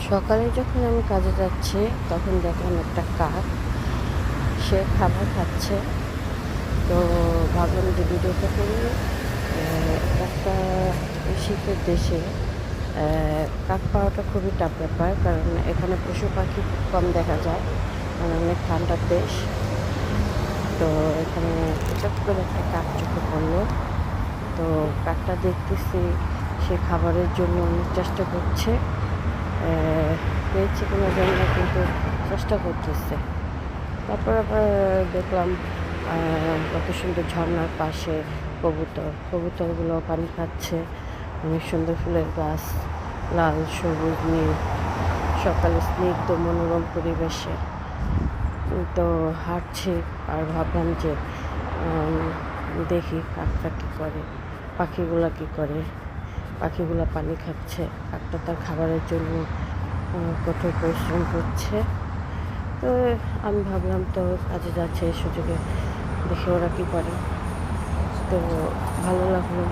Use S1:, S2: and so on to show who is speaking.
S1: সকালে যখন আমি কাজে যাচ্ছি তখন দেখলাম একটা কাক, সে খাবার খাচ্ছে। তো ভাবলাম যে ভিডিওটা করি। একটা শীতের দেশে কাক পাওয়াটা খুবই টাফ ব্যাপার, কারণ এখানে পশু পাখি খুব কম দেখা যায়, কারণ অনেক ঠান্ডার দেশ। তো এখানে হঠাৎ করে একটা কাক চোখে পড়লো। তো কাকটা দেখতেছি সে খাবারের জন্য অনেক চেষ্টা করছে। পেয়েছে কিনা জানি না, কিন্তু চেষ্টা করতেছে। তারপর আবার দেখলাম কত সুন্দর ঝর্ণার পাশে কবুতরগুলো পানি খাচ্ছে। অনেক সুন্দর ফুলের গাছ, লাল সবুজ নীল, সকালে স্নিগ্ধ মনোরম পরিবেশে। তো হাঁটছি আর ভাবলাম যে দেখি কাকটা কী করে, পাখিগুলা কী করে। পাখিগুলা পানি খাচ্ছে, কাকটা তার খাবারের জন্য কঠোর পরিশ্রম করছে। তো আমি ভাবলাম তো কাজে যাচ্ছে, এই সুযোগে দেখি ওরা কী করে। তো ভালো লাগলো।